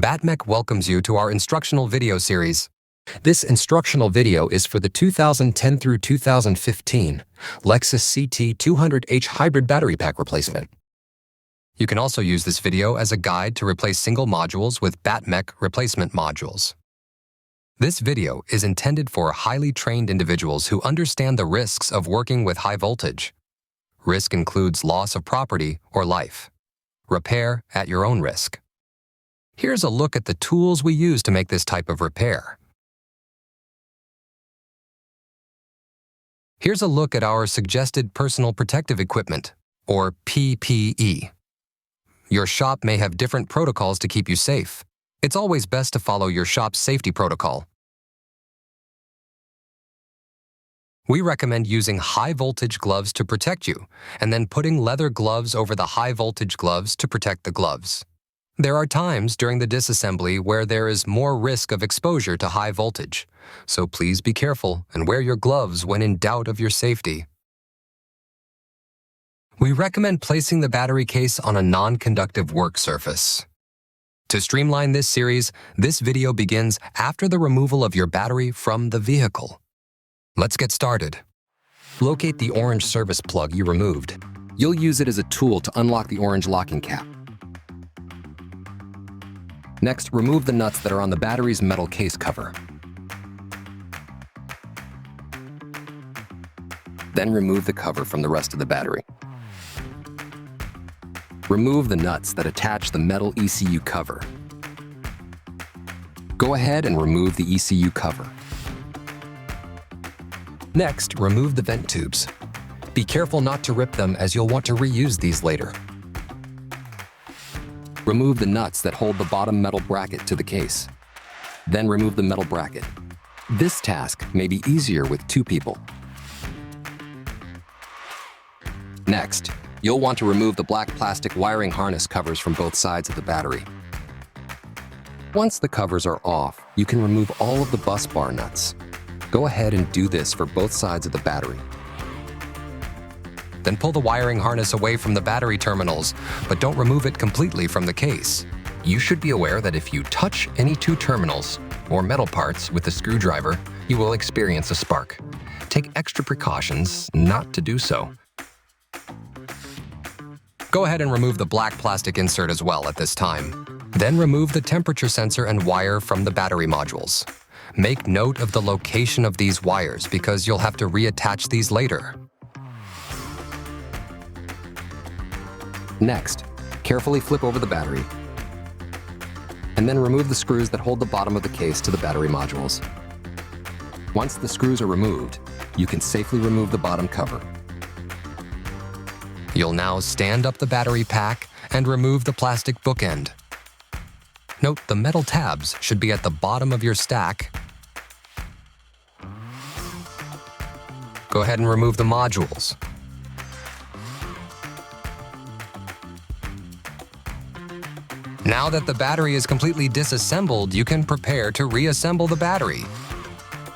BattMech welcomes you to our instructional video series. This instructional video is for the 2010 through 2015 Lexus CT 200H hybrid battery pack replacement. You can also use this video as a guide to replace single modules with BattMech replacement modules. This video is intended for highly trained individuals who understand the risks of working with high voltage. Risk includes loss of property or life. Repair at your own risk. Here's a look at the tools we use to make this type of repair. Here's a look at our suggested personal protective equipment, or PPE. Your shop may have different protocols to keep you safe. It's always best to follow your shop's safety protocol. We recommend using high-voltage gloves to protect you, and then putting leather gloves over the high-voltage gloves to protect the gloves. There are times during the disassembly where there is more risk of exposure to high voltage, so please be careful and wear your gloves when in doubt of your safety. We recommend placing the battery case on a non-conductive work surface. To streamline this series, this video begins after the removal of your battery from the vehicle. Let's get started. Locate the orange service plug you removed. You'll use it as a tool to unlock the orange locking cap. Next, remove the nuts that are on the battery's metal case cover. Then remove the cover from the rest of the battery. Remove the nuts that attach the metal ECU cover. Go ahead and remove the ECU cover. Next, remove the vent tubes. Be careful not to rip them as you'll want to reuse these later. Remove the nuts that hold the bottom metal bracket to the case. Then remove the metal bracket. This task may be easier with 2 people. Next, you'll want to remove the black plastic wiring harness covers from both sides of the battery. Once the covers are off, you can remove all of the bus bar nuts. Go ahead and do this for both sides of the battery. Then pull the wiring harness away from the battery terminals, but don't remove it completely from the case. You should be aware that if you touch any 2 terminals or metal parts with a screwdriver, you will experience a spark. Take extra precautions not to do so. Go ahead and remove the black plastic insert as well at this time. Then remove the temperature sensor and wire from the battery modules. Make note of the location of these wires because you'll have to reattach these later. Next, carefully flip over the battery, and then remove the screws that hold the bottom of the case to the battery modules. Once the screws are removed, you can safely remove the bottom cover. You'll now stand up the battery pack and remove the plastic bookend. Note the metal tabs should be at the bottom of your stack. Go ahead and remove the modules. Now that the battery is completely disassembled, you can prepare to reassemble the battery.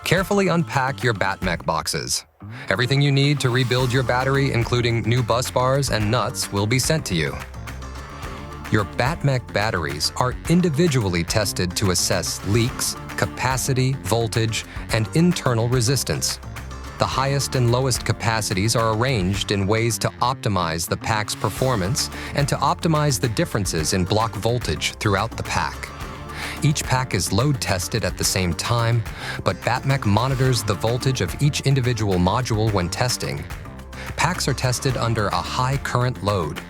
Carefully unpack your BattMech boxes. Everything you need to rebuild your battery, including new bus bars and nuts, will be sent to you. Your BattMech batteries are individually tested to assess leaks, capacity, voltage, and internal resistance. The highest and lowest capacities are arranged in ways to optimize the pack's performance and to optimize the differences in block voltage throughout the pack. Each pack is load tested at the same time, but BattMech monitors the voltage of each individual module when testing. Packs are tested under a high current load.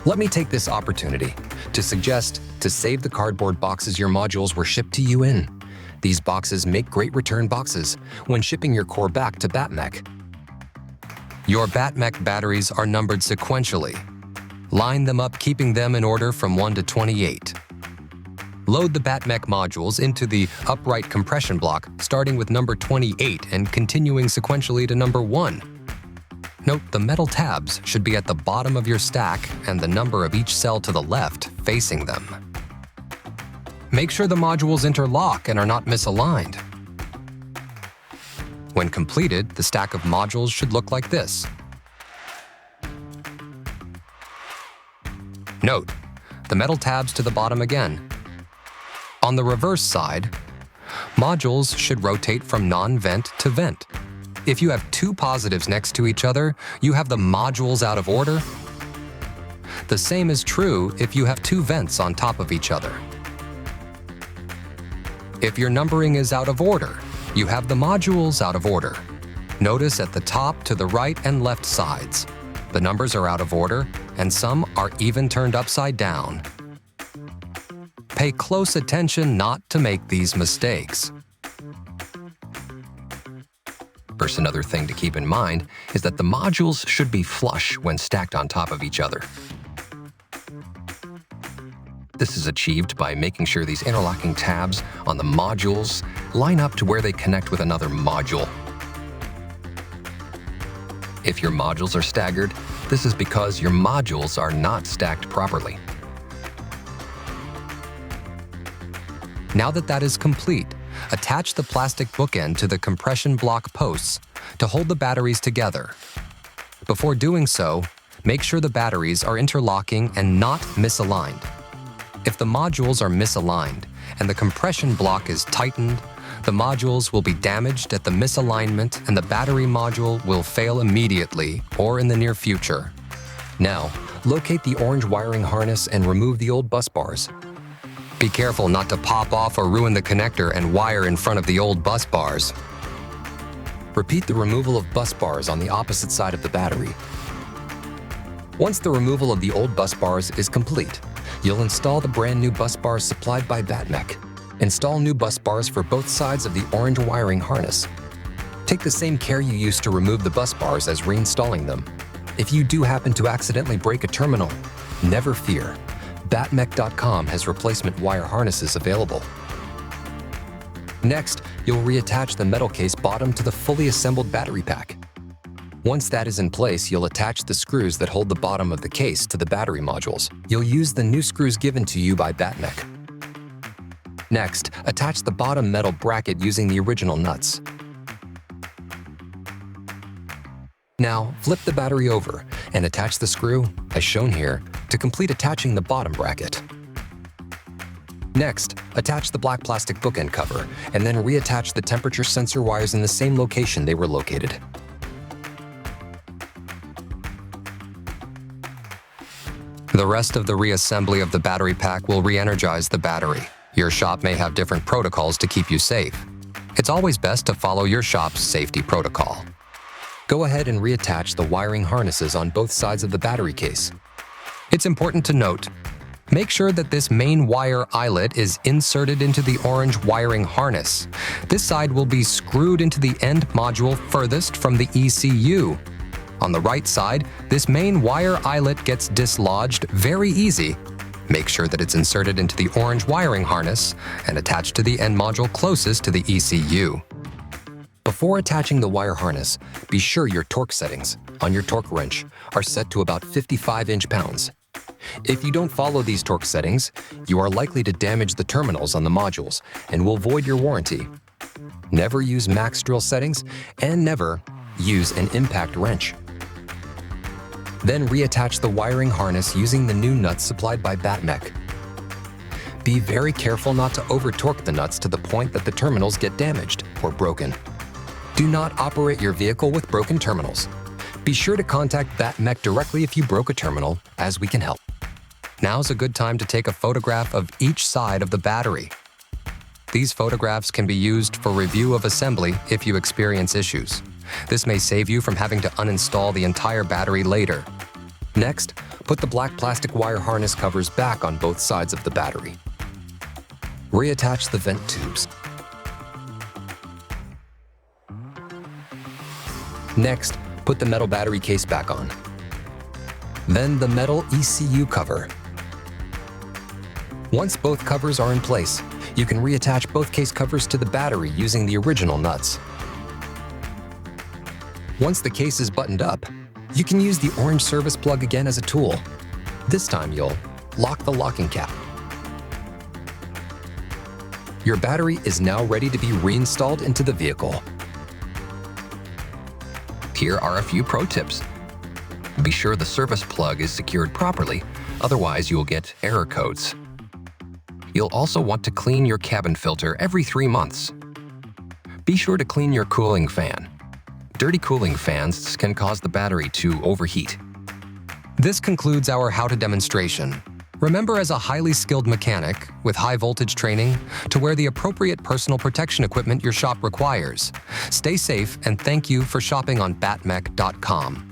Let me take this opportunity to suggest to save the cardboard boxes your modules were shipped to you in. These boxes make great return boxes when shipping your core back to BattMech. Your BattMech batteries are numbered sequentially. Line them up, keeping them in order from 1 to 28. Load the BattMech modules into the upright compression block, starting with number 28 and continuing sequentially to number 1. Note the metal tabs should be at the bottom of your stack and the number of each cell to the left facing them. Make sure the modules interlock and are not misaligned. When completed, the stack of modules should look like this. Note, the metal tabs to the bottom again. On the reverse side, modules should rotate from non-vent to vent. If you have two positives next to each other, you have the modules out of order. The same is true if you have two vents on top of each other. If your numbering is out of order, you have the modules out of order. Notice at the top to the right and left sides. The numbers are out of order, and some are even turned upside down. Pay close attention not to make these mistakes. First, another thing to keep in mind is that the modules should be flush when stacked on top of each other. This is achieved by making sure these interlocking tabs on the modules line up to where they connect with another module. If your modules are staggered, this is because your modules are not stacked properly. Now that is complete, attach the plastic bookend to the compression block posts to hold the batteries together. Before doing so, make sure the batteries are interlocking and not misaligned. If the modules are misaligned and the compression block is tightened, the modules will be damaged at the misalignment and the battery module will fail immediately or in the near future. Now, locate the orange wiring harness and remove the old bus bars. Be careful not to pop off or ruin the connector and wire in front of the old bus bars. Repeat the removal of bus bars on the opposite side of the battery. Once the removal of the old bus bars is complete, you'll install the brand new bus bars supplied by BattMech. Install new bus bars for both sides of the orange wiring harness. Take the same care you used to remove the bus bars as reinstalling them. If you do happen to accidentally break a terminal, never fear. BattMech.com has replacement wire harnesses available. Next, you'll reattach the metal case bottom to the fully assembled battery pack. Once that is in place, you'll attach the screws that hold the bottom of the case to the battery modules. You'll use the new screws given to you by BattMech. Next, attach the bottom metal bracket using the original nuts. Now, flip the battery over and attach the screw, as shown here, to complete attaching the bottom bracket. Next, attach the black plastic bookend cover and then reattach the temperature sensor wires in the same location they were located. The rest of the reassembly of the battery pack will re-energize the battery. Your shop may have different protocols to keep you safe. It's always best to follow your shop's safety protocol. Go ahead and reattach the wiring harnesses on both sides of the battery case. It's important to note, make sure that this main wire eyelet is inserted into the orange wiring harness. This side will be screwed into the end module furthest from the ECU. On the right side, this main wire eyelet gets dislodged very easy. Make sure that it's inserted into the orange wiring harness and attached to the end module closest to the ECU. Before attaching the wire harness, be sure your torque settings on your torque wrench are set to about 55 inch-pounds. If you don't follow these torque settings, you are likely to damage the terminals on the modules and will void your warranty. Never use max drill settings and never use an impact wrench. Then reattach the wiring harness using the new nuts supplied by BattMech. Be very careful not to over-torque the nuts to the point that the terminals get damaged or broken. Do not operate your vehicle with broken terminals. Be sure to contact BattMech directly if you broke a terminal, as we can help. Now's a good time to take a photograph of each side of the battery. These photographs can be used for review of assembly if you experience issues. This may save you from having to uninstall the entire battery later. Next, put the black plastic wire harness covers back on both sides of the battery. Reattach the vent tubes. Next, put the metal battery case back on. Then the metal ECU cover. Once both covers are in place, you can reattach both case covers to the battery using the original nuts. Once the case is buttoned up, you can use the orange service plug again as a tool. This time you'll lock the locking cap. Your battery is now ready to be reinstalled into the vehicle. Here are a few pro tips. Be sure the service plug is secured properly, otherwise you will get error codes. You'll also want to clean your cabin filter every 3 months. Be sure to clean your cooling fan. Dirty cooling fans can cause the battery to overheat. This concludes our how-to demonstration. Remember, as a highly skilled mechanic with high voltage training, to wear the appropriate personal protection equipment your shop requires. Stay safe, and thank you for shopping on BattMech.com.